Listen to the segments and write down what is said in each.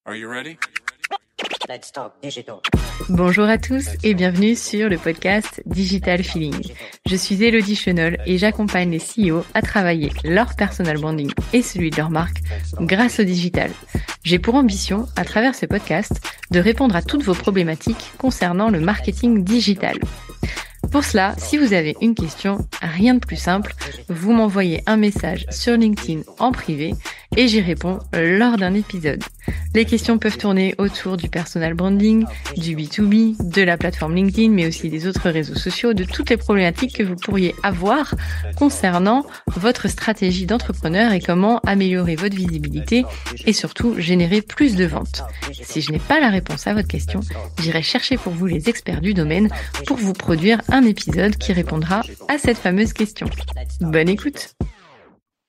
Are you ready? Let's talk digital. Bonjour à tous et bienvenue sur le podcast Digital Feeling. Je suis Elodie Chenol et j'accompagne les CEO à travailler leur personal branding et celui de leur marque grâce au digital. J'ai pour ambition, à travers ce podcast, de répondre à toutes vos problématiques concernant le marketing digital. Pour cela, si vous avez une question, rien de plus simple, vous m'envoyez un message sur LinkedIn en privé et j'y réponds lors d'un épisode. Les questions peuvent tourner autour du personal branding, du B2B, de la plateforme LinkedIn, mais aussi des autres réseaux sociaux, de toutes les problématiques que vous pourriez avoir concernant votre stratégie d'entrepreneur et comment améliorer votre visibilité et surtout générer plus de ventes. Si je n'ai pas la réponse à votre question, j'irai chercher pour vous les experts du domaine pour vous produire un épisode qui répondra à cette fameuse question. Bonne écoute!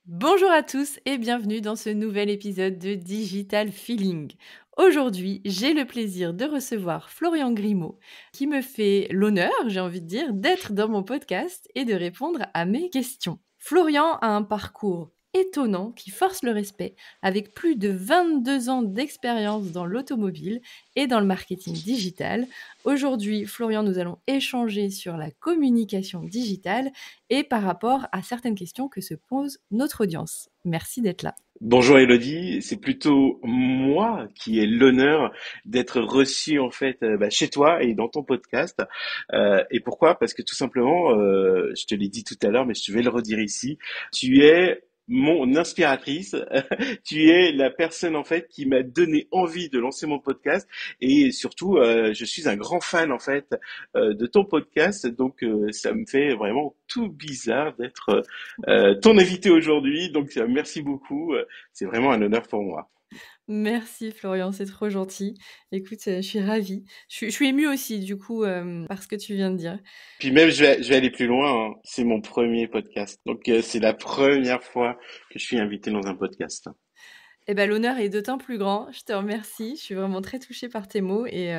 Bonjour à tous et bienvenue dans ce nouvel épisode de Digital Feeling. Aujourd'hui, j'ai le plaisir de recevoir Florian Grimaud qui me fait l'honneur, j'ai envie de dire, d'être dans mon podcast et de répondre à mes questions. Florian a un parcours étonnant qui force le respect avec plus de 22 ans d'expérience dans l'automobile et dans le marketing digital. Aujourd'hui, Florian, nous allons échanger sur la communication digitale et par rapport à certaines questions que se pose notre audience. Merci d'être là. Bonjour Elodie, c'est plutôt moi qui ai l'honneur d'être reçu en fait chez toi et dans ton podcast. Et pourquoi? Parce que tout simplement, je te l'ai dit tout à l'heure, mais je vais le redire ici, tu es mon inspiratrice, tu es la personne en fait qui m'a donné envie de lancer mon podcast et surtout je suis un grand fan en fait de ton podcast, donc ça me fait vraiment tout bizarre d'être ton invité aujourd'hui, donc merci beaucoup. C'est vraiment un honneur pour moi. Merci Florian, c'est trop gentil. Écoute, je suis ravie. Je suis émue aussi du coup par ce que tu viens de dire. Puis même, je vais aller plus loin, hein. C'est mon premier podcast. Donc, c'est la première fois que je suis invité dans un podcast. Eh ben, l'honneur est d'autant plus grand. Je te remercie. Je suis vraiment très touchée par tes mots et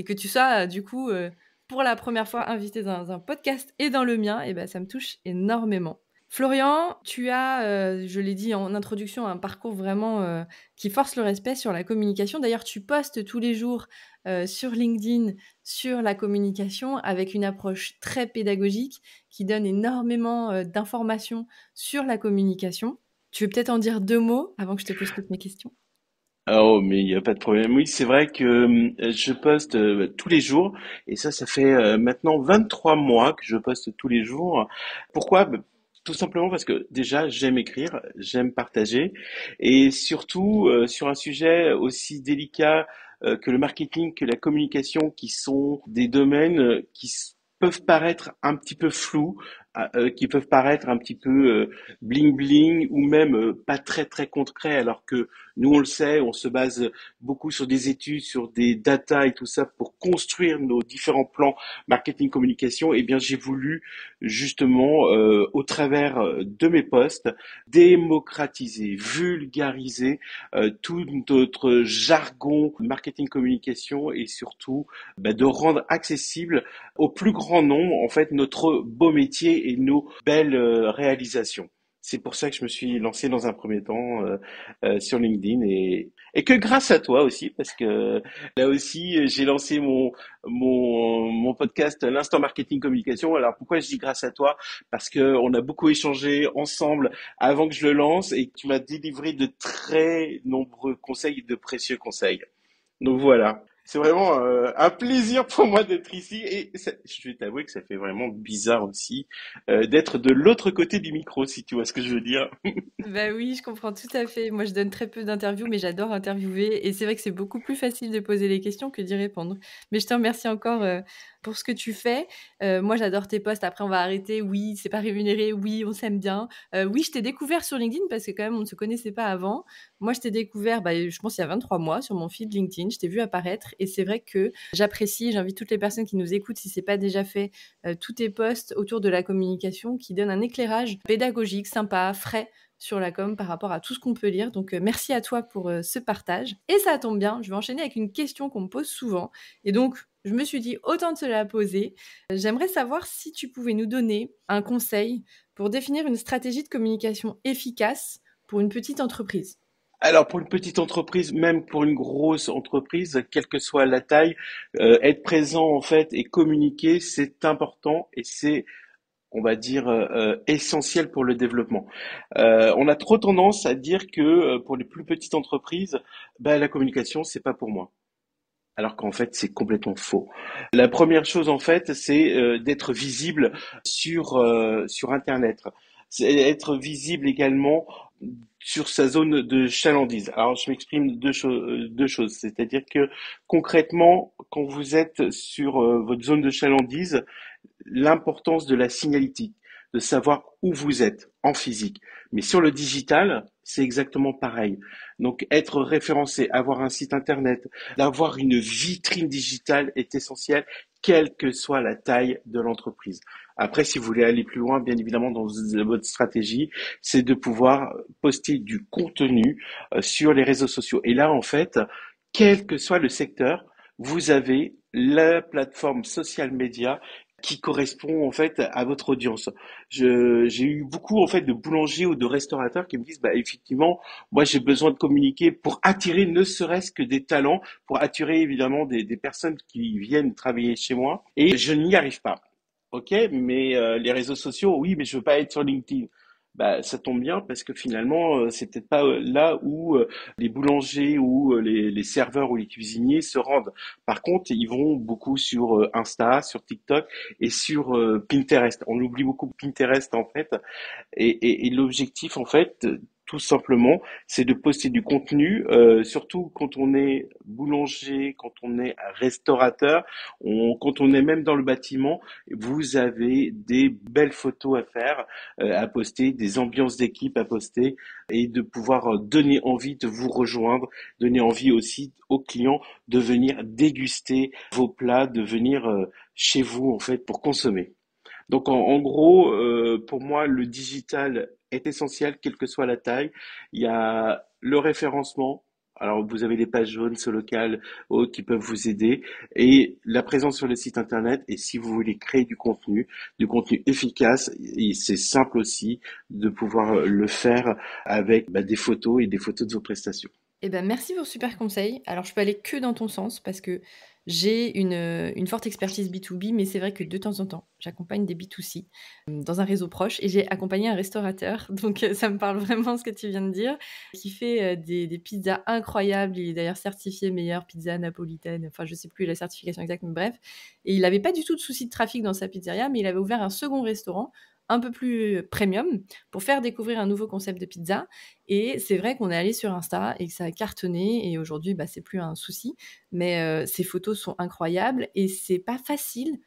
que tu sois du coup pour la première fois invité dans un podcast et dans le mien, eh ben, ça me touche énormément. Florian, tu as, je l'ai dit en introduction, un parcours vraiment qui force le respect sur la communication. D'ailleurs, tu postes tous les jours sur LinkedIn sur la communication avec une approche très pédagogique qui donne énormément d'informations sur la communication. Tu veux peut-être en dire 2 mots avant que je te pose toutes mes questions? Oh, mais il n'y a pas de problème. Oui, c'est vrai que je poste tous les jours et ça fait maintenant 23 mois que je poste tous les jours. Pourquoi? Tout simplement parce que déjà, j'aime écrire, j'aime partager et surtout sur un sujet aussi délicat que le marketing, que la communication, qui sont des domaines peuvent paraître un petit peu flous, qui peuvent paraître un petit peu bling bling ou même pas très très concrets, alors que nous on le sait, on se base beaucoup sur des études, sur des data et tout ça pour construire nos différents plans marketing communication. Et bien j'ai voulu justement au travers de mes posts démocratiser, vulgariser tout notre jargon marketing communication et surtout de rendre accessible au plus grand nombre en fait notre beau métier et nos belles réalisations. C'est pour ça que je me suis lancé dans un premier temps sur LinkedIn et que grâce à toi aussi, parce que là aussi j'ai lancé mon podcast L'Instant Marketing Communication. Alors pourquoi je dis grâce à toi? Parce que on a beaucoup échangé ensemble avant que je le lance et que tu m'as délivré de très nombreux conseils, de précieux conseils. Donc voilà. C'est vraiment un plaisir pour moi d'être ici et je vais t'avouer que ça fait vraiment bizarre aussi d'être de l'autre côté du micro, si tu vois ce que je veux dire. Bah oui, je comprends tout à fait. Moi, je donne très peu d'interviews, mais j'adore interviewer et c'est vrai que c'est beaucoup plus facile de poser les questions que d'y répondre. Mais je te remercie encore, pour ce que tu fais. Moi, j'adore tes posts. Après, on va arrêter. Oui, c'est pas rémunéré. Oui, on s'aime bien. Oui, je t'ai découvert sur LinkedIn parce que quand même, on ne se connaissait pas avant. Moi, je t'ai découvert, je pense il y a 23 mois sur mon feed LinkedIn. Je t'ai vu apparaître et c'est vrai que j'apprécie, j'invite toutes les personnes qui nous écoutent, si c'est pas déjà fait, tous tes posts autour de la communication qui donnent un éclairage pédagogique, sympa, frais sur la com par rapport à tout ce qu'on peut lire. Donc, merci à toi pour ce partage. Et ça tombe bien, je vais enchaîner avec une question qu'on me pose souvent. Et donc, je me suis dit, autant de se la poser. J'aimerais savoir si tu pouvais nous donner un conseil pour définir une stratégie de communication efficace pour une petite entreprise. Alors pour une petite entreprise, même pour une grosse entreprise, quelle que soit la taille, être présent en fait et communiquer, c'est important et c'est, on va dire, essentiel pour le développement. On a trop tendance à dire que pour les plus petites entreprises, bah, la communication, c'est pas pour moi. Alors qu'en fait, c'est complètement faux. La première chose, en fait, c'est d'être visible sur Internet. C'est être visible également sur sa zone de chalandise. Alors, je m'exprime deux choses. C'est-à-dire que concrètement, quand vous êtes sur votre zone de chalandise, l'importance de la signalétique, de savoir où vous êtes en physique. Mais sur le digital, c'est exactement pareil. Donc être référencé, avoir un site internet, d'avoir une vitrine digitale est essentiel, quelle que soit la taille de l'entreprise. Après, si vous voulez aller plus loin, bien évidemment, dans votre stratégie, c'est de pouvoir poster du contenu sur les réseaux sociaux. Et là, en fait, quel que soit le secteur, vous avez la plateforme social media qui correspond en fait à votre audience. J'ai eu beaucoup en fait de boulangers ou de restaurateurs qui me disent bah effectivement moi j'ai besoin de communiquer pour attirer ne serait-ce que des talents, pour attirer évidemment des personnes qui viennent travailler chez moi et je n'y arrive pas. Ok, mais les réseaux sociaux, oui, mais je veux pas être sur LinkedIn. Bah, ça tombe bien parce que finalement, c'est peut-être pas là où les boulangers ou les serveurs ou les cuisiniers se rendent. Par contre, ils vont beaucoup sur Insta, sur TikTok et sur Pinterest. On oublie beaucoup Pinterest en fait. Et l'objectif, en fait, tout simplement, c'est de poster du contenu, surtout quand on est boulanger, quand on est restaurateur, quand on est même dans le bâtiment, vous avez des belles photos à faire, à poster, des ambiances d'équipe à poster, et de pouvoir donner envie de vous rejoindre, donner envie aussi aux clients de venir déguster vos plats, de venir chez vous, en fait, pour consommer. Donc en gros, pour moi, le digital est essentiel, quelle que soit la taille. Il y a le référencement. Alors vous avez les pages jaunes, ce local, autres qui peuvent vous aider, et la présence sur le site internet. Et si vous voulez créer du contenu efficace, et c'est simple aussi de pouvoir le faire avec bah, des photos et des photos de vos prestations. Eh ben, merci pour ce super conseil. Alors, je peux aller que dans ton sens parce que j'ai une forte expertise B2B, mais c'est vrai que de temps en temps, j'accompagne des B2C dans un réseau proche et j'ai accompagné un restaurateur. Donc, ça me parle vraiment ce que tu viens de dire, qui fait des pizzas incroyables. Il est d'ailleurs certifié meilleure pizza napolitaine. Enfin, je sais plus la certification exacte, mais bref. Et il n'avait pas du tout de souci de trafic dans sa pizzeria, mais il avait ouvert un second restaurant un peu plus premium pour faire découvrir un nouveau concept de pizza. Et c'est vrai qu'on est allé sur Insta et que ça a cartonné et aujourd'hui, bah, c'est plus un souci. Mais ces photos sont incroyables et c'est pas facile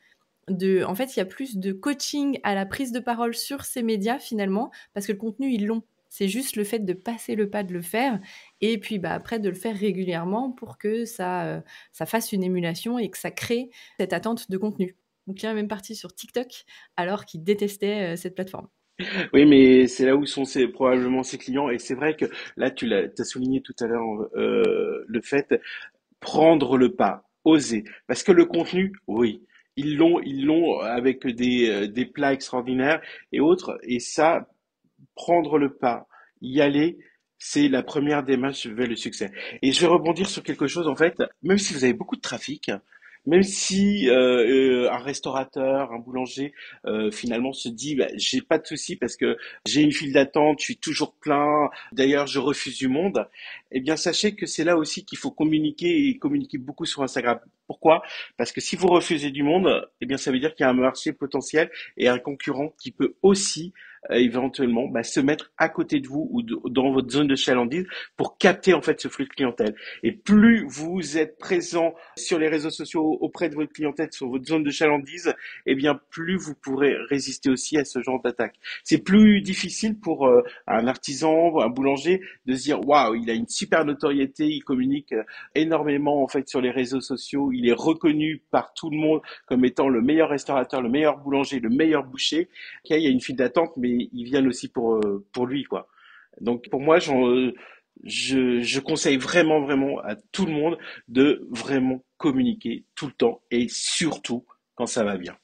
en fait, il y a plus de coaching à la prise de parole sur ces médias finalement parce que le contenu, ils l'ont. C'est juste le fait de passer le pas de le faire et puis bah, après de le faire régulièrement pour que ça fasse une émulation et que ça crée cette attente de contenu. Mon client est même parti sur TikTok alors qu'il détestait cette plateforme. Oui, mais c'est là où sont probablement ses clients. Et c'est vrai que là, t'as souligné tout à l'heure le fait prendre le pas, oser. Parce que le contenu, oui, ils l'ont avec des plats extraordinaires et autres. Et ça, prendre le pas, y aller, c'est la première démarche vers le succès. Et je vais rebondir sur quelque chose, en fait, même si vous avez beaucoup de trafic, même si un restaurateur, un boulanger, finalement se dit, bah, j'ai pas de souci parce que j'ai une file d'attente, je suis toujours plein, d'ailleurs je refuse du monde, eh bien sachez que c'est là aussi qu'il faut communiquer et communiquer beaucoup sur Instagram. Pourquoi? Parce que si vous refusez du monde, eh bien ça veut dire qu'il y a un marché potentiel et un concurrent qui peut aussi éventuellement bah, se mettre à côté de vous ou dans votre zone de chalandise pour capter en fait ce flux de clientèle. Et plus vous êtes présent sur les réseaux sociaux auprès de votre clientèle, sur votre zone de chalandise, eh bien plus vous pourrez résister aussi à ce genre d'attaque. C'est plus difficile pour un artisan, un boulanger de se dire waouh, il a une super notoriété, il communique énormément en fait sur les réseaux sociaux, il est reconnu par tout le monde comme étant le meilleur restaurateur, le meilleur boulanger, le meilleur boucher. Okay, il y a une file d'attente, mais ils viennent aussi pour lui, quoi. Donc pour moi, je conseille vraiment, vraiment à tout le monde de vraiment communiquer tout le temps et surtout quand ça va bien.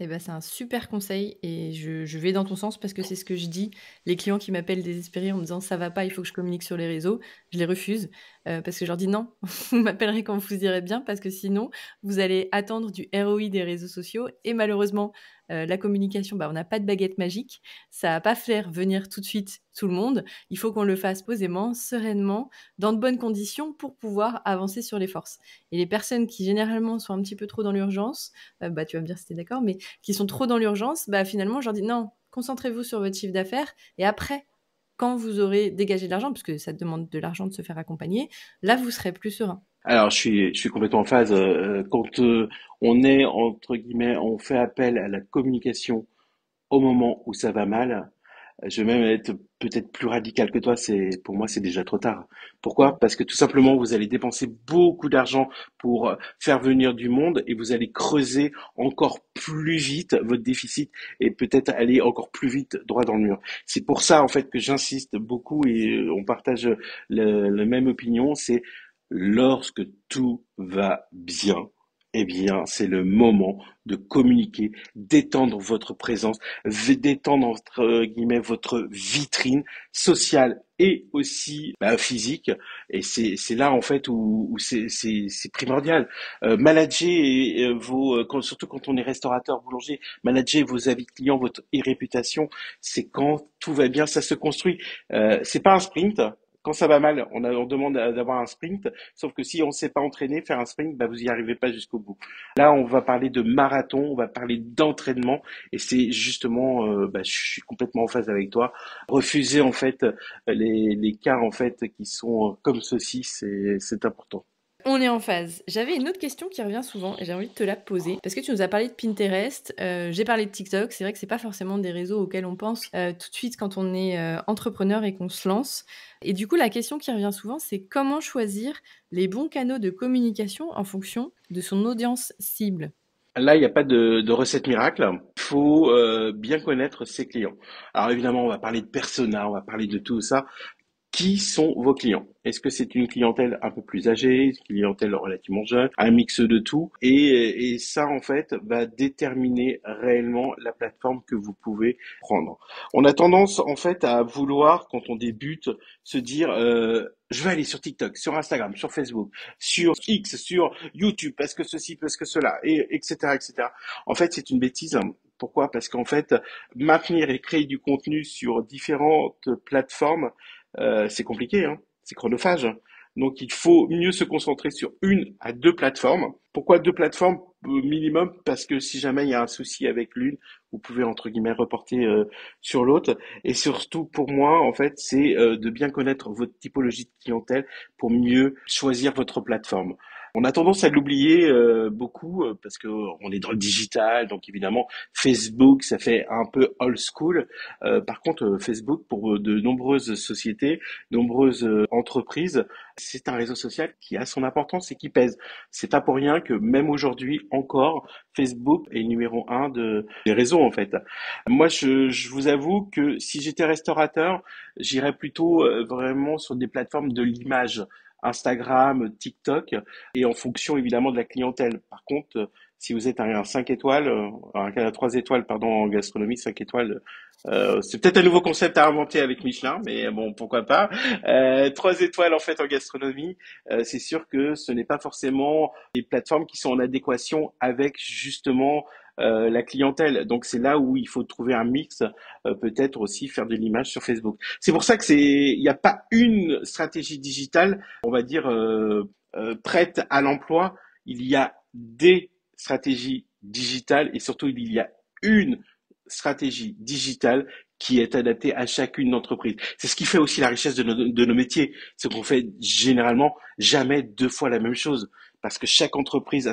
Eh ben, c'est un super conseil et je vais dans ton sens parce que c'est ce que je dis. Les clients qui m'appellent désespérés en me disant ça va pas, il faut que je communique sur les réseaux, je les refuse parce que je leur dis non, vous m'appellerez quand vous irez bien parce que sinon vous allez attendre du ROI des réseaux sociaux et malheureusement la communication, bah, on n'a pas de baguette magique, ça va pas faire venir tout de suite tout le monde. Il faut qu'on le fasse posément, sereinement, dans de bonnes conditions pour pouvoir avancer sur les forces. Et les personnes qui généralement sont un petit peu trop dans l'urgence, bah, tu vas me dire si tu es d'accord, mais qui sont trop dans l'urgence, bah, finalement, je leur dis non, concentrez-vous sur votre chiffre d'affaires et après, quand vous aurez dégagé de l'argent, puisque ça demande de l'argent de se faire accompagner, là, vous serez plus serein. Alors, je suis complètement en phase. Quand on est, entre guillemets, on fait appel à la communication au moment où ça va mal, je vais même être peut-être plus radical que toi, pour moi c'est déjà trop tard. Pourquoi? Parce que tout simplement vous allez dépenser beaucoup d'argent pour faire venir du monde et vous allez creuser encore plus vite votre déficit et peut-être aller encore plus vite droit dans le mur. C'est pour ça en fait que j'insiste beaucoup et on partage la même opinion, c'est lorsque tout va bien. Eh bien, c'est le moment de communiquer, d'étendre votre présence, d'étendre entre guillemets votre vitrine sociale et aussi physique. Et c'est là en fait où c'est primordial. Manager surtout quand on est restaurateur, boulanger, manager vos avis clients, votre réputation, c'est quand tout va bien, ça se construit. C'est pas un sprint. Quand ça va mal, on demande d'avoir un sprint, sauf que si on ne sait pas entraîner, faire un sprint, bah, vous y arrivez pas jusqu'au bout. Là, on va parler de marathon, on va parler d'entraînement, et c'est justement, je suis complètement en phase avec toi. Refuser en fait les cas en fait qui sont comme ceci, c'est important. On est en phase. J'avais une autre question qui revient souvent et j'ai envie de te la poser. Parce que tu nous as parlé de Pinterest, j'ai parlé de TikTok. C'est vrai que c'est pas forcément des réseaux auxquels on pense tout de suite quand on est entrepreneur et qu'on se lance. Et du coup, la question qui revient souvent, c'est comment choisir les bons canaux de communication en fonction de son audience cible. Là, il n'y a pas de recette miracle. Il faut bien connaître ses clients. Alors évidemment, on va parler de persona, on va parler de tout ça. Qui sont vos clients? Est-ce que c'est une clientèle un peu plus âgée, une clientèle relativement jeune, un mix de tout? Et ça, en fait, va déterminer réellement la plateforme que vous pouvez prendre. On a tendance, en fait, à vouloir, quand on débute, se dire, je vais aller sur TikTok, sur Instagram, sur Facebook, sur X, sur YouTube, parce que ceci, parce que cela, et etc., etc. En fait, c'est une bêtise. Pourquoi? Parce qu'en fait, maintenir et créer du contenu sur différentes plateformes, c'est compliqué, hein, c'est chronophage. Donc il faut mieux se concentrer sur une à deux plateformes. Pourquoi deux plateformes minimum? Parce que si jamais il y a un souci avec l'une, vous pouvez entre guillemets reporter sur l'autre. Et surtout pour moi, en fait, c'est de bien connaître votre typologie de clientèle pour mieux choisir votre plateforme. On a tendance à l'oublier beaucoup parce que on est dans le digital, donc évidemment Facebook, ça fait un peu old school. Par contre, Facebook, pour de nombreuses sociétés, nombreuses entreprises, c'est un réseau social qui a son importance et qui pèse. C'est pas pour rien que même aujourd'hui encore, Facebook est numéro un des réseaux en fait. Moi, je vous avoue que si j'étais restaurateur, j'irais plutôt vraiment sur des plateformes de l'image. Instagram, TikTok, et en fonction évidemment de la clientèle. Par contre, si vous êtes un 5 étoiles, un 3 étoiles, pardon, en gastronomie, 5 étoiles, c'est peut-être un nouveau concept à inventer avec Michelin, mais bon, pourquoi pas. 3 étoiles en fait en gastronomie, c'est sûr que ce n'est pas forcément des plateformes qui sont en adéquation avec justement la clientèle. Donc c'est là où il faut trouver un mix, peut-être aussi faire de l'image sur Facebook. C'est pour ça que il n'y a pas une stratégie digitale, on va dire prête à l'emploi. Il y a des stratégies digitales et surtout il y a une stratégie digitale qui est adaptée à chacune d'entreprise. C'est ce qui fait aussi la richesse de nos métiers. C'est qu'on fait généralement jamais deux fois la même chose. Parce que chaque entreprise a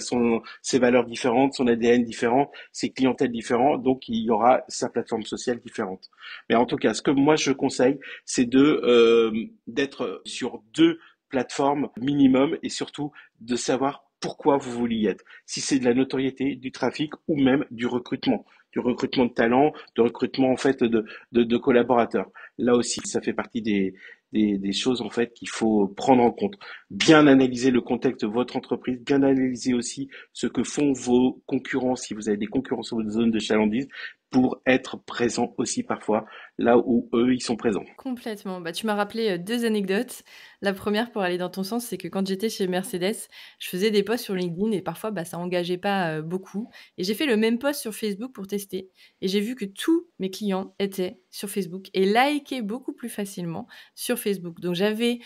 ses valeurs différentes, son ADN différent, ses clientèles différentes, donc il y aura sa plateforme sociale différente. Mais en tout cas, ce que moi je conseille, c'est d'être sur deux plateformes minimum et surtout de savoir pourquoi vous voulez y être. Si c'est de la notoriété, du trafic ou même du recrutement de talents, de recrutement en fait de collaborateurs. Là aussi, ça fait partie des choses en fait qu'il faut prendre en compte. Bien analyser le contexte de votre entreprise, bien analyser aussi ce que font vos concurrents, si vous avez des concurrents sur votre zone de chalandise, pour être présent aussi parfois là où eux ils sont présents. Complètement. Bah, tu m'as rappelé 2 anecdotes. La première, pour aller dans ton sens, c'est que quand j'étais chez Mercedes, je faisais des posts sur LinkedIn et parfois, bah, ça engageait pas, beaucoup et j'ai fait le même post sur Facebook pour tester et j'ai vu que tous mes clients étaient sur Facebook et likaient beaucoup plus facilement sur Facebook. Donc j'avais,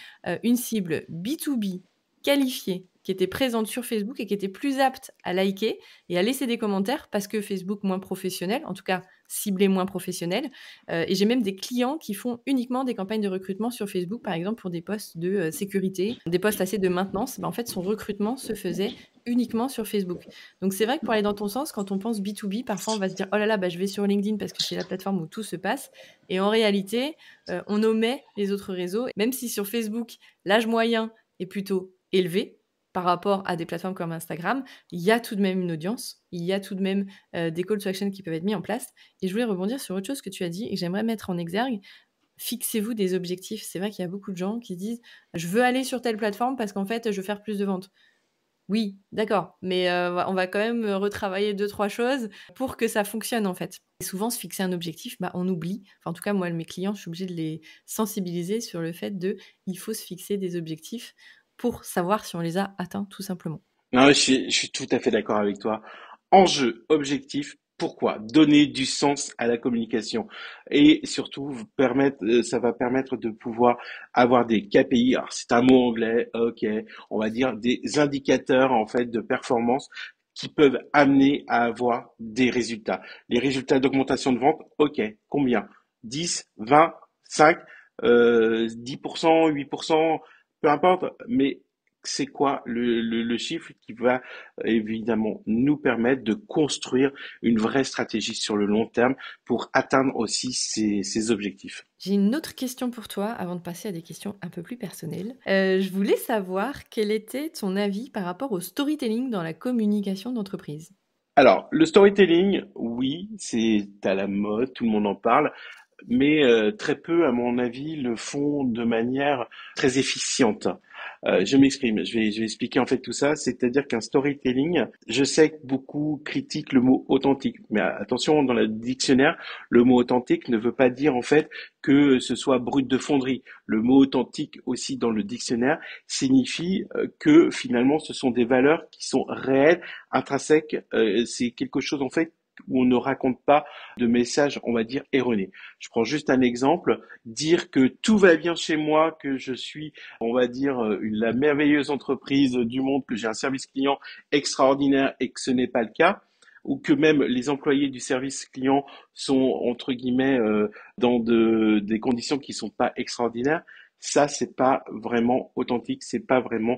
une cible B2B qualifiée qui était présente sur Facebook et qui était plus apte à liker et à laisser des commentaires parce que Facebook moins professionnel, en tout cas ciblé moins professionnel. Et j'ai même des clients qui font uniquement des campagnes de recrutement sur Facebook, par exemple pour des postes de sécurité, des postes assez de maintenance. Ben, en fait, son recrutement se faisait uniquement sur Facebook. Donc c'est vrai que pour aller dans ton sens, quand on pense B2B, parfois on va se dire oh là là, bah, je vais sur LinkedIn parce que c'est la plateforme où tout se passe. Et en réalité, on omet les autres réseaux. Même si sur Facebook, l'âge moyen est plutôt élevé par rapport à des plateformes comme Instagram, il y a tout de même une audience, il y a tout de même des call to action qui peuvent être mis en place. Et je voulais rebondir sur autre chose que tu as dit et que j'aimerais mettre en exergue. Fixez-vous des objectifs. C'est vrai qu'il y a beaucoup de gens qui disent je veux aller sur telle plateforme parce qu'en fait, je veux faire plus de ventes. Oui, d'accord, mais on va quand même retravailler 2-3 choses pour que ça fonctionne en fait. Et souvent, se fixer un objectif, bah, on oublie. Enfin, en tout cas, moi, mes clients, je suis obligée de les sensibiliser sur le fait il faut se fixer des objectifs pour savoir si on les a atteints, tout simplement. Non, je suis tout à fait d'accord avec toi. Enjeu, objectif, pourquoi? Donner du sens à la communication et surtout ça va permettre de pouvoir avoir des KPI. Alors c'est un mot anglais, ok, on va dire des indicateurs en fait de performance qui peuvent amener à avoir des résultats. Les résultats d'augmentation de vente, ok, combien? 10, 20, 5, 10%, 8%, peu importe, mais c'est quoi le chiffre qui va évidemment nous permettre de construire une vraie stratégie sur le long terme pour atteindre aussi ces objectifs. J'ai une autre question pour toi avant de passer à des questions un peu plus personnelles. Je voulais savoir quel était ton avis par rapport au storytelling dans la communication d'entreprise. Alors, le storytelling, oui, c'est à la mode, tout le monde en parle, mais très peu, à mon avis, le font de manière très efficiente. Je m'exprime, je vais expliquer en fait tout ça, c'est-à-dire qu'un storytelling, je sais que beaucoup critiquent le mot authentique, mais attention, dans le dictionnaire, le mot authentique ne veut pas dire en fait que ce soit brut de fonderie. Le mot authentique aussi dans le dictionnaire signifie que finalement ce sont des valeurs qui sont réelles, intrinsèques, c'est quelque chose en fait où on ne raconte pas de messages, on va dire, erronés. Je prends juste un exemple, dire que tout va bien chez moi, que je suis, on va dire, la merveilleuse entreprise du monde, que j'ai un service client extraordinaire et que ce n'est pas le cas, ou que même les employés du service client sont, entre guillemets, dans des conditions qui sont pas extraordinaires, ça, c'est pas vraiment authentique, c'est pas vraiment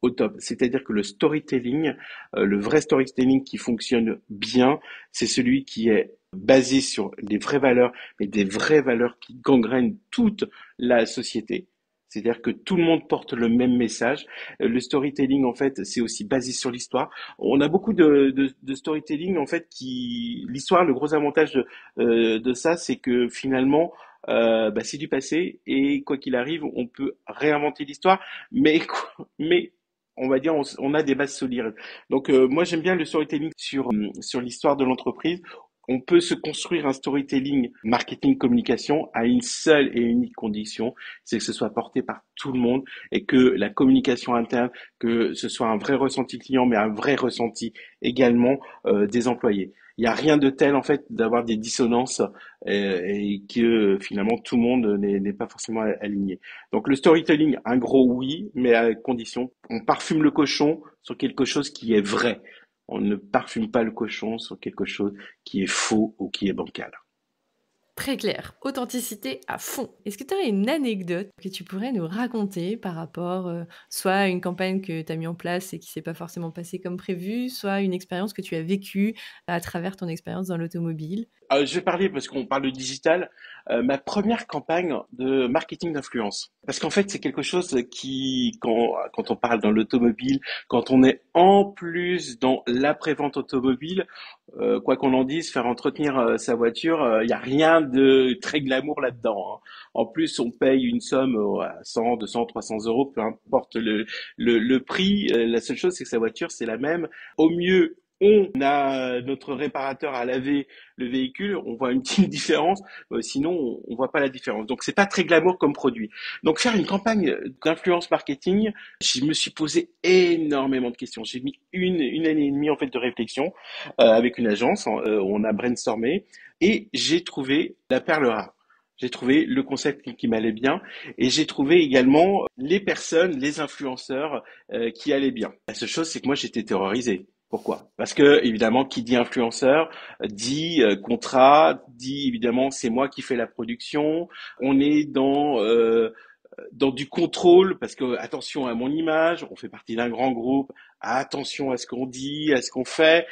au top. C'est-à-dire que le storytelling, le vrai storytelling qui fonctionne bien, c'est celui qui est basé sur les vraies valeurs, mais des vraies valeurs qui gangrènent toute la société. C'est-à-dire que tout le monde porte le même message. Le storytelling, en fait, c'est aussi basé sur l'histoire. On a beaucoup de storytelling, en fait, l'histoire, le gros avantage de ça, c'est que finalement, c'est du passé et quoi qu'il arrive, on peut réinventer l'histoire, mais, mais on va dire, on a des bases solides. Donc, moi, j'aime bien le storytelling sur l'histoire de l'entreprise. On peut se construire un storytelling marketing communication à une seule et unique condition, c'est que ce soit porté par tout le monde et que la communication interne, que ce soit un vrai ressenti client, mais un vrai ressenti également des employés. Il n'y a rien de tel en fait d'avoir des dissonances et que finalement tout le monde n'est pas forcément aligné. Donc le storytelling, un gros oui, mais à condition. On parfume le cochon sur quelque chose qui est vrai. On ne parfume pas le cochon sur quelque chose qui est faux ou qui est bancal. Très clair, authenticité à fond. Est-ce que tu aurais une anecdote que tu pourrais nous raconter par rapport soit à une campagne que tu as mis en place et qui s'est pas forcément passée comme prévu, soit une expérience que tu as vécue à travers ton expérience dans l'automobile? Je vais parler parce qu'on parle de digital. Ma première campagne de marketing d'influence. Parce qu'en fait, c'est quelque chose qui, quand on parle dans l'automobile, quand on est en plus dans l'après-vente automobile, quoi qu'on en dise, faire entretenir sa voiture, il n'y a rien de très glamour là-dedans, hein. En plus, on paye une somme à 100, 200, 300 euros, peu importe le prix. La seule chose, c'est que sa voiture, c'est la même. Au mieux, on a notre réparateur à laver le véhicule, on voit une petite différence, sinon on voit pas la différence. Donc c'est pas très glamour comme produit. Donc faire une campagne d'influence marketing, je me suis posé énormément de questions. J'ai mis une année et demie en fait de réflexion avec une agence, on a brainstormé et j'ai trouvé la perle rare. J'ai trouvé le concept qui m'allait bien et j'ai trouvé également les personnes, les influenceurs qui allaient bien. La seule chose, c'est que moi j'étais terrorisé. Pourquoi? Parce que évidemment, qui dit influenceur dit contrat, dit évidemment c'est moi qui fais la production. On est dans du contrôle parce que attention à mon image, on fait partie d'un grand groupe, attention à ce qu'on dit, à ce qu'on fait,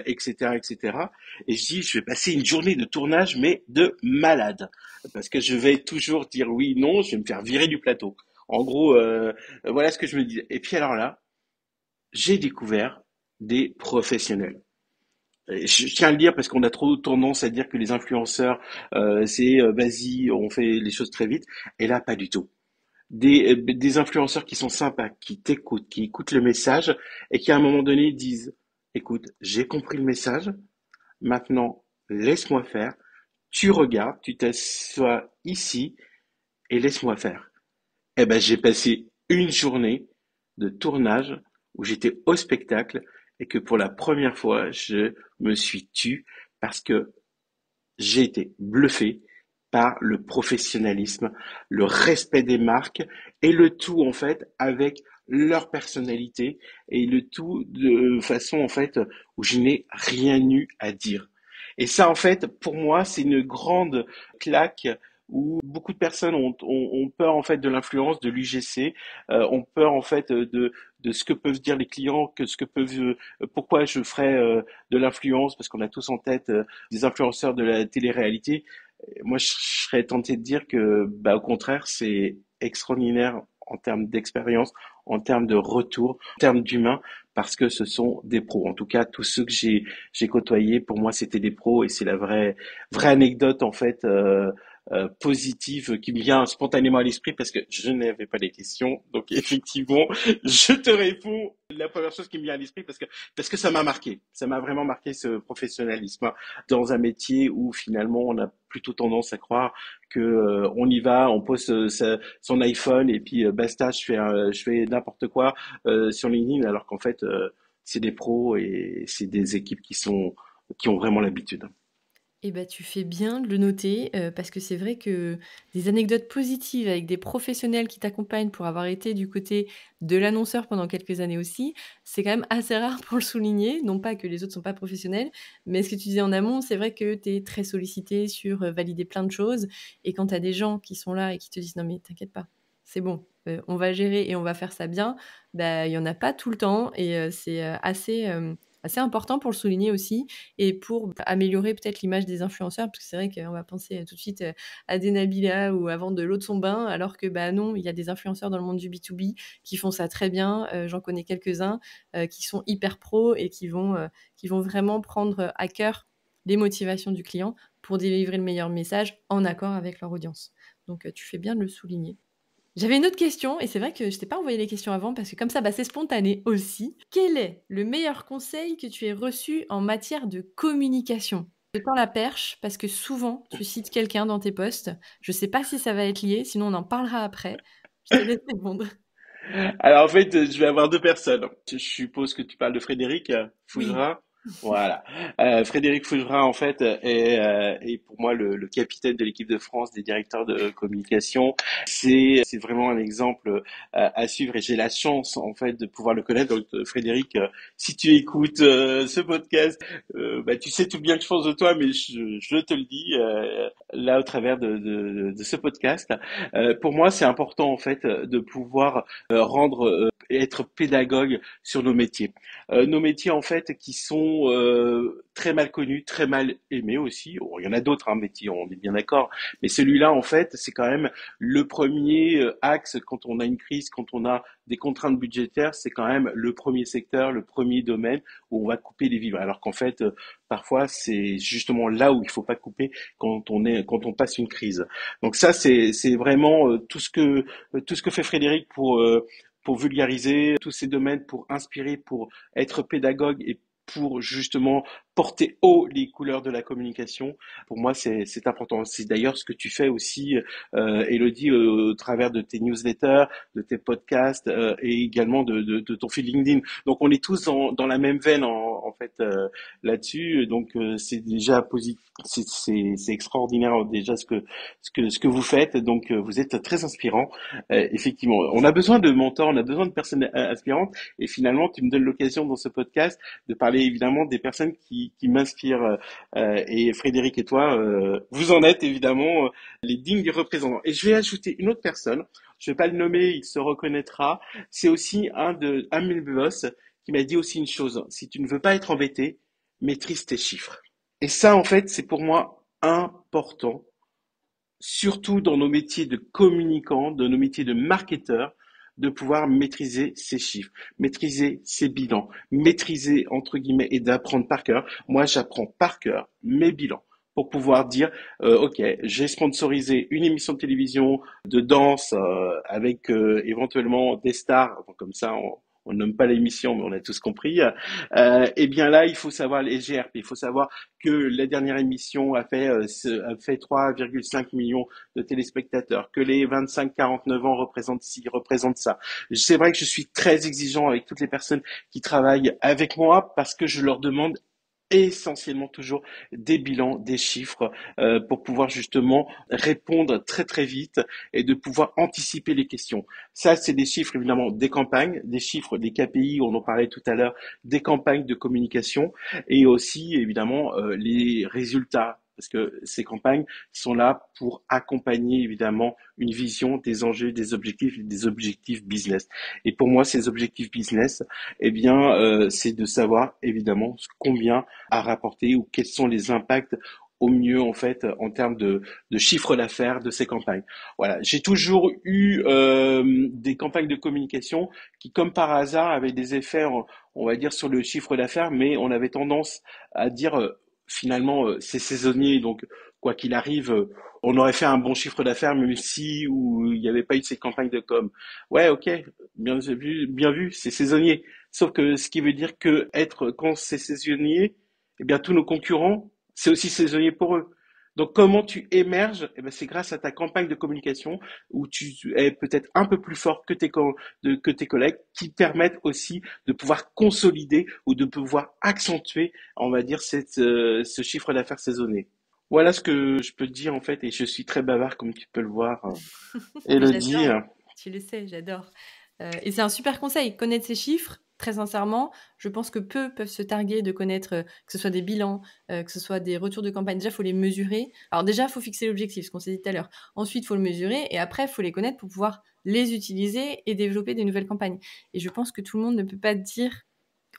etc., etc. Et cetera. Et je dis, je vais passer une journée de tournage mais de malade parce que je vais toujours dire oui, non, je vais me faire virer du plateau. En gros, voilà ce que je me dis. Et puis alors là, j'ai découvert des professionnels. Je tiens à le dire parce qu'on a trop tendance à dire que les influenceurs, c'est vas-y, on fait les choses très vite. Et là, pas du tout. Des influenceurs qui sont sympas, qui t'écoutent, qui écoutent le message et qui à un moment donné disent, écoute, j'ai compris le message, maintenant laisse-moi faire, tu regardes, tu t'assois ici et laisse-moi faire. Eh ben, j'ai passé une journée de tournage où j'étais au spectacle et que pour la première fois, je me suis tu parce que j'ai été bluffé par le professionnalisme, le respect des marques et le tout en fait avec leur personnalité et le tout de façon en fait où je n'ai rien eu à dire. Et ça en fait pour moi c'est une grande claque où beaucoup de personnes ont peur en fait de l'influence de l'UGC, ont peur en fait de ce que peuvent dire les clients, que ce que peuvent, pourquoi je ferais de l'influence, parce qu'on a tous en tête des influenceurs de la télé-réalité. Moi, je serais tenté de dire que, bah, au contraire, c'est extraordinaire en termes d'expérience, en termes de retour, en termes d'humain, parce que ce sont des pros. En tout cas, tous ceux que j'ai côtoyés, pour moi, c'était des pros et c'est la vraie anecdote en fait. Positive qui me vient spontanément à l'esprit parce que je n'avais pas les questions. Donc effectivement, je te réponds la première chose qui me vient à l'esprit parce que ça m'a marqué. Ça m'a vraiment marqué ce professionnalisme hein, dans un métier où finalement on a plutôt tendance à croire que on y va, on pose son iPhone et puis basta, je fais n'importe quoi sur LinkedIn alors qu'en fait c'est des pros et c'est des équipes qui ont vraiment l'habitude. Eh ben, tu fais bien de le noter, parce que c'est vrai que des anecdotes positives avec des professionnels qui t'accompagnent pour avoir été du côté de l'annonceur pendant quelques années aussi, c'est quand même assez rare pour le souligner. Non pas que les autres sont pas professionnels, mais ce que tu disais en amont, c'est vrai que tu es très sollicité sur, valider plein de choses et quand tu as des gens qui sont là et qui te disent: «Non mais t'inquiète pas, c'est bon, on va gérer et on va faire ça bien», bah, il y en a pas tout le temps et c'est, assez important pour le souligner aussi et pour améliorer peut-être l'image des influenceurs, parce que c'est vrai qu'on va penser tout de suite à des Nabila ou à vendre de l'eau de son bain, alors que bah non, il y a des influenceurs dans le monde du B2B qui font ça très bien. J'en connais quelques-uns qui sont hyper pros et qui vont vraiment prendre à cœur les motivations du client pour délivrer le meilleur message en accord avec leur audience. Donc tu fais bien de le souligner. J'avais une autre question, et c'est vrai que je t'ai pas envoyé les questions avant, parce que comme ça, bah, c'est spontané aussi. Quel est le meilleur conseil que tu aies reçu en matière de communication? Je tends la perche, parce que souvent, tu cites quelqu'un dans tes posts. Je sais pas si ça va être lié, sinon on en parlera après. Je te laisse répondre. Alors en fait, je vais avoir deux personnes. Je suppose que tu parles de Frédéric Oui. Fougera. Voilà. Frédéric Fougera, en fait, est pour moi le capitaine de l'équipe de France des directeurs de communication. C'est vraiment un exemple à suivre et j'ai la chance, en fait, de pouvoir le connaître. Donc, Frédéric, si tu écoutes ce podcast, bah, tu sais tout bien que je pense de toi, mais je te le dis là au travers de ce podcast. Pour moi, c'est important, en fait, de pouvoir rendre être pédagogue sur nos métiers. Nos métiers en fait qui sont très mal connus, très mal aimés aussi. Bon, il y en a d'autres métiers, on est bien d'accord, mais celui-là en fait c'est quand même le premier axe quand on a une crise, quand on a des contraintes budgétaires, c'est quand même le premier secteur, le premier domaine où on va couper les vivres. Alors qu'en fait, parfois, c'est justement là où il faut pas couper quand on passe une crise. Donc ça, c'est vraiment tout ce que fait Frédéric pour vulgariser tous ces domaines, pour inspirer, pour être pédagogue et pour justement porter haut les couleurs de la communication. Pour moi, c'est important. C'est d'ailleurs ce que tu fais aussi, Elodie, au travers de tes newsletters, de tes podcasts et également de ton fil LinkedIn. Donc, on est tous dans la même veine en fait là-dessus. Donc, c'est déjà positif. C'est extraordinaire déjà ce que vous faites. Donc, vous êtes très inspirant. Effectivement, on a besoin de mentors, on a besoin de personnes inspirantes. Et finalement, tu me donnes l'occasion dans ce podcast de parler évidemment des personnes qui m'inspirent. Et Frédéric et toi, vous en êtes évidemment les dignes représentants. Et je vais ajouter une autre personne. Je vais pas le nommer, il se reconnaîtra. C'est aussi un de mes boss qui m'a dit aussi une chose. Si tu ne veux pas être embêté, maîtrise tes chiffres. Et ça, en fait, c'est pour moi important, surtout dans nos métiers de communicants, dans nos métiers de marketeurs, de pouvoir maîtriser ces chiffres, maîtriser ces bilans, maîtriser, entre guillemets, et d'apprendre par cœur. Moi, j'apprends par cœur mes bilans pour pouvoir dire, OK, j'ai sponsorisé une émission de télévision de danse avec éventuellement des stars, bon, comme ça, on nomme pas l'émission, mais on a tous compris. Et bien là, il faut savoir les GRP, il faut savoir que la dernière émission a fait 3,5 millions de téléspectateurs, que les 25-49 ans représentent ci, représentent ça. C'est vrai que je suis très exigeant avec toutes les personnes qui travaillent avec moi parce que je leur demande essentiellement toujours des bilans, des chiffres pour pouvoir justement répondre très très vite et de pouvoir anticiper les questions. Ça, c'est des chiffres évidemment des campagnes, des chiffres des KPI, on en parlait tout à l'heure, des campagnes de communication et aussi évidemment les résultats. Parce que ces campagnes sont là pour accompagner évidemment une vision des enjeux, des objectifs business. Et pour moi, ces objectifs business, eh bien, c'est de savoir évidemment combien à rapporter ou quels sont les impacts au mieux en fait en termes de chiffre d'affaires de ces campagnes. Voilà, j'ai toujours eu des campagnes de communication qui, comme par hasard, avaient des effets, on va dire, sur le chiffre d'affaires, mais on avait tendance à dire finalement c'est saisonnier, donc quoi qu'il arrive, on aurait fait un bon chiffre d'affaires même si ou il n'y avait pas eu cette campagne de com. Ouais, ok, bien vu, c'est saisonnier. Sauf que ce qui veut dire que quand c'est saisonnier, eh bien tous nos concurrents, c'est aussi saisonnier pour eux. Donc comment tu émerges, eh bien, c'est grâce à ta campagne de communication où tu es peut-être un peu plus fort que tes collègues qui permettent aussi de pouvoir consolider ou de pouvoir accentuer, on va dire, ce chiffre d'affaires saisonnier. Voilà ce que je peux te dire en fait et je suis très bavard comme tu peux le voir, Mais Elodie. j'adore, tu le sais, j'adore. Et c'est un super conseil, connaître ces chiffres. Très sincèrement, je pense que peu peuvent se targuer de connaître que ce soit des bilans, que ce soit des retours de campagne. Déjà, il faut les mesurer. Alors déjà, il faut fixer l'objectif, ce qu'on s'est dit tout à l'heure. Ensuite, il faut le mesurer et après, il faut les connaître pour pouvoir les utiliser et développer des nouvelles campagnes. Et je pense que tout le monde ne peut pas dire,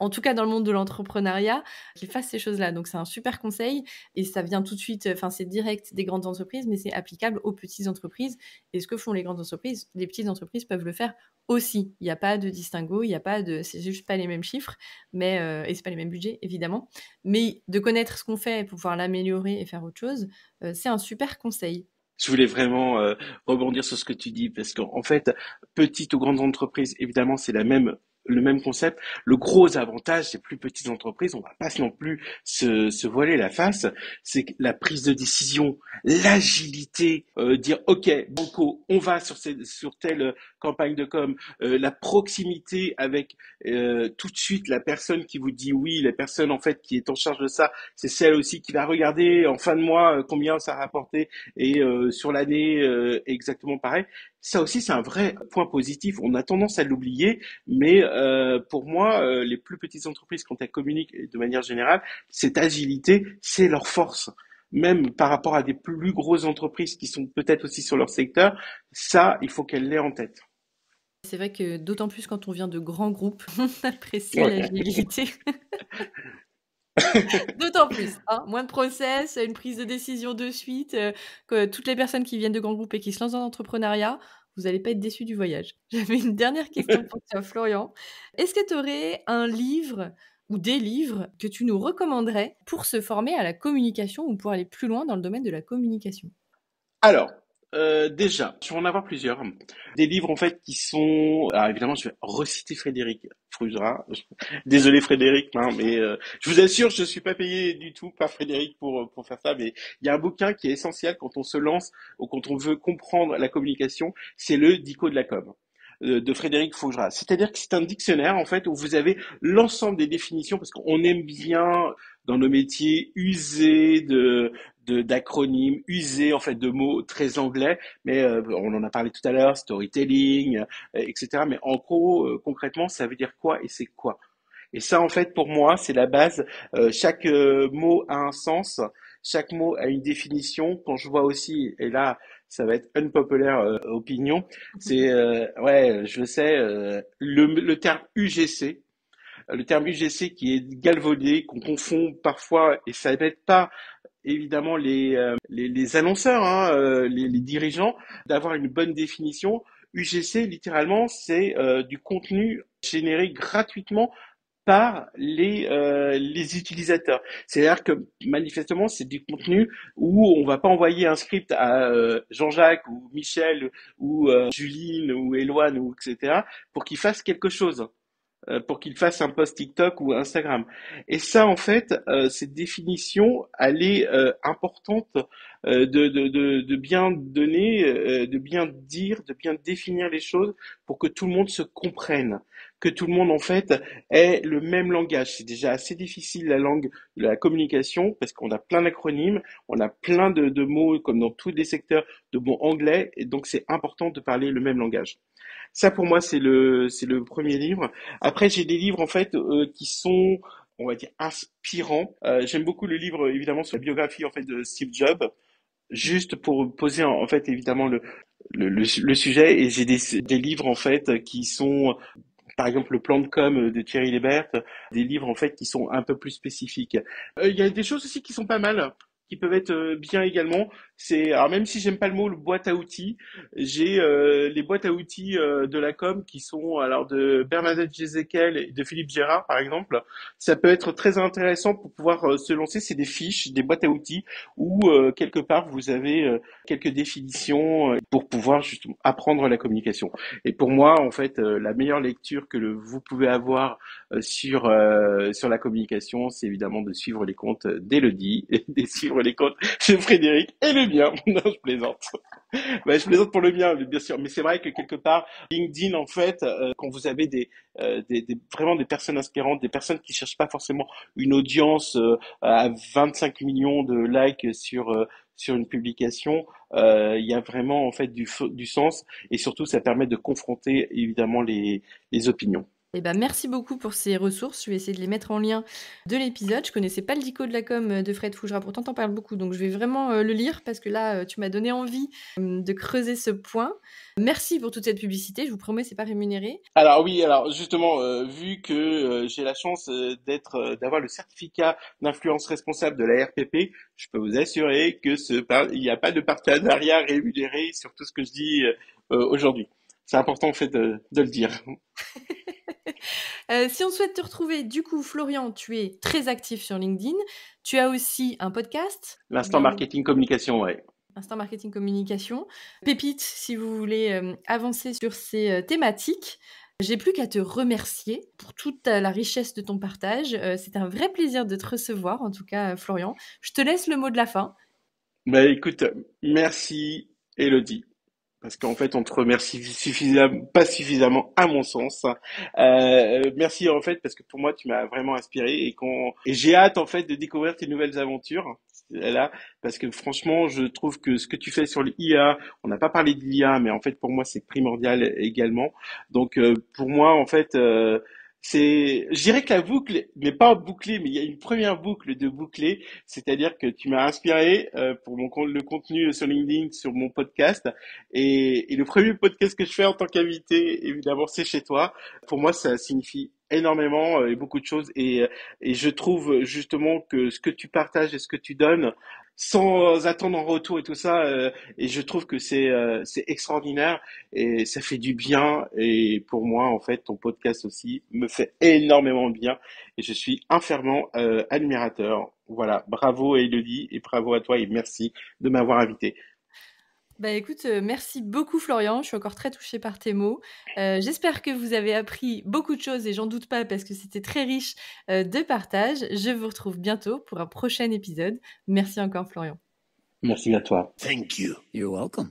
en tout cas dans le monde de l'entrepreneuriat, qu'ils fassent ces choses-là. Donc c'est un super conseil et ça vient tout de suite, enfin c'est direct des grandes entreprises, mais c'est applicable aux petites entreprises. Et ce que font les grandes entreprises, les petites entreprises peuvent le faire aussi. Il n'y a pas de distinguo, il n'y a pas de, c'est juste pas les mêmes chiffres, mais et c'est pas les mêmes budgets évidemment. Mais de connaître ce qu'on fait pour pouvoir l'améliorer et faire autre chose, c'est un super conseil. Je voulais vraiment rebondir sur ce que tu dis parce qu'en fait, petites ou grandes entreprises, évidemment, c'est le même concept. Le gros avantage des plus petites entreprises, on va pas non plus se voiler la face, c'est que la prise de décision, l'agilité, dire OK, banco, on va sur telle campagne de com, la proximité avec tout de suite la personne qui vous dit oui, la personne en fait qui est en charge de ça, c'est celle aussi qui va regarder en fin de mois combien ça a rapporté et sur l'année exactement pareil. Ça aussi, c'est un vrai point positif. On a tendance à l'oublier, mais pour moi, les plus petites entreprises, quand elles communiquent de manière générale, cette agilité, c'est leur force. Même par rapport à des plus grosses entreprises qui sont peut-être aussi sur leur secteur, ça, il faut qu'elles l'aient en tête. C'est vrai que d'autant plus quand on vient de grands groupes, on apprécie Ouais. l'agilité. D'autant plus, hein, moins de process, une prise de décision de suite, que toutes les personnes qui viennent de grands groupes et qui se lancent dans l'entrepreneuriat, vous allez pas être déçus du voyage. J'avais une dernière question pour toi, Florian. Est-ce que tu aurais un livre ou des livres que tu nous recommanderais pour se former à la communication ou pour aller plus loin dans le domaine de la communication? Alors, déjà, je vais en avoir plusieurs. Des livres en fait qui sont, alors évidemment, je vais reciter Frédéric Frugera. Désolé Frédéric, hein, mais je vous assure, je suis pas payé du tout par Frédéric pour faire ça. Mais il y a un bouquin qui est essentiel quand on se lance ou quand on veut comprendre la communication, c'est le Dico de la com de Frédéric Faugeras. C'est-à-dire que c'est un dictionnaire en fait où vous avez l'ensemble des définitions parce qu'on aime bien dans nos métiers user d'acronymes, user en fait de mots très anglais, mais on en a parlé tout à l'heure, storytelling, etc. Mais en gros, concrètement, ça veut dire quoi et c'est quoi? Et ça, en fait, pour moi, c'est la base. Chaque mot a un sens, chaque mot a une définition. Quand je vois aussi, et là, ça va être unpopular opinion, c'est, ouais, je le sais, le terme UGC, le terme UGC qui est galvaudé, qu'on confond parfois, et ça n'aide pas évidemment les annonceurs, hein, les dirigeants, d'avoir une bonne définition. UGC, littéralement, c'est du contenu généré gratuitement par les utilisateurs. C'est-à-dire que manifestement, c'est du contenu où on va pas envoyer un script à Jean-Jacques ou Michel ou Juline ou Éloane ou etc. pour qu'il fasse quelque chose pour qu'il fasse un post TikTok ou Instagram. Et ça, en fait, cette définition, elle est importante de bien donner, de bien dire, de bien définir les choses pour que tout le monde se comprenne, que tout le monde, en fait, ait le même langage. C'est déjà assez difficile, la langue de la communication, parce qu'on a plein d'acronymes, on a plein de mots, comme dans tous les secteurs, de mots anglais, et donc c'est important de parler le même langage. Ça, pour moi, c'est le premier livre. Après, j'ai des livres, en fait, qui sont, on va dire, inspirants. J'aime beaucoup le livre, évidemment, sur la biographie, en fait, de Steve Jobs, juste pour poser, en fait, évidemment, le sujet. Et j'ai des livres, en fait, qui sont, par exemple, le plan de com de Thierry Lebert, des livres, en fait, qui sont un peu plus spécifiques. Il y a des choses aussi qui sont pas mal, qui peuvent être bien également. C'est, alors même si j'aime pas le mot, le boîte à outils, j'ai les boîtes à outils de la com qui sont alors de Bernadette Jezequel et de Philippe Gérard par exemple. Ça peut être très intéressant pour pouvoir se lancer. C'est des fiches, des boîtes à outils où quelque part vous avez quelques définitions pour pouvoir justement apprendre la communication. Et pour moi, en fait, la meilleure lecture que vous pouvez avoir sur la communication, c'est évidemment de suivre les comptes d'Élodie, et de suivre les comptes de Frédéric et le mien. Non, je plaisante. Bah, je plaisante pour le mien, bien sûr. Mais c'est vrai que quelque part, LinkedIn, en fait, quand vous avez vraiment des personnes inspirantes, des personnes qui cherchent pas forcément une audience à 25 millions de likes sur une publication, il y a vraiment en fait du sens et surtout ça permet de confronter évidemment les opinions. Eh ben, merci beaucoup pour ces ressources. Je vais essayer de les mettre en lien de l'épisode. Je connaissais pas le dico de la com de Fred Fougera, pourtant t'en parles beaucoup, donc je vais vraiment le lire parce que là, tu m'as donné envie de creuser ce point. Merci pour toute cette publicité. Je vous promets, c'est pas rémunéré. Alors oui, alors justement, vu que j'ai la chance d'avoir le certificat d'influence responsable de la RPP, je peux vous assurer que il n'y a pas de partenariat rémunéré sur tout ce que je dis aujourd'hui. C'est important en fait de le dire. Si on souhaite te retrouver, du coup, Florian, tu es très actif sur LinkedIn. Tu as aussi un podcast, L'instant bien marketing communication, ouais. Instant Marketing Communication. Pépite, si vous voulez avancer sur ces thématiques. J'ai plus qu'à te remercier pour toute la richesse de ton partage. C'est un vrai plaisir de te recevoir, en tout cas, Florian. Je te laisse le mot de la fin. Bah écoute, merci Elodie. Parce qu'en fait, on te remercie suffisamment, pas suffisamment à mon sens. Merci en fait parce que pour moi, tu m'as vraiment inspiré et j'ai hâte en fait de découvrir tes nouvelles aventures là parce que franchement, je trouve que ce que tu fais sur l'IA, on n'a pas parlé de l'IA, mais en fait pour moi c'est primordial également. Donc pour moi en fait, je dirais que la boucle n'est pas bouclée, mais il y a une première boucle de boucler, c'est-à-dire que tu m'as inspiré pour le contenu sur LinkedIn, sur mon podcast, et le premier podcast que je fais en tant qu'invité, évidemment, c'est chez toi. Pour moi, ça signifie énormément et beaucoup de choses, et je trouve justement que ce que tu partages et ce que tu donnes, sans attendre en retour et tout ça, et je trouve que c'est extraordinaire et ça fait du bien. Et pour moi, en fait, ton podcast aussi me fait énormément de bien et je suis infermement admirateur. Voilà, bravo à Elodie et bravo à toi et merci de m'avoir invité. Bah écoute, merci beaucoup Florian, je suis encore très touchée par tes mots. J'espère que vous avez appris beaucoup de choses et j'en doute pas parce que c'était très riche de partage. Je vous retrouve bientôt pour un prochain épisode. Merci encore Florian. Merci à toi. Thank you. You're welcome.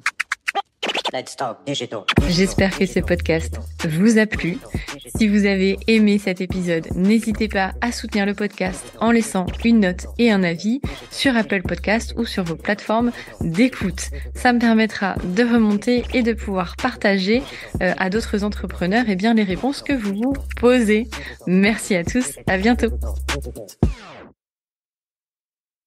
Let's talk digital. J'espère que ce podcast vous a plu. Si vous avez aimé cet épisode, n'hésitez pas à soutenir le podcast en laissant une note et un avis sur Apple Podcast ou sur vos plateformes d'écoute. Ça me permettra de remonter et de pouvoir partager à d'autres entrepreneurs les réponses que vous vous posez. Merci à tous, à bientôt.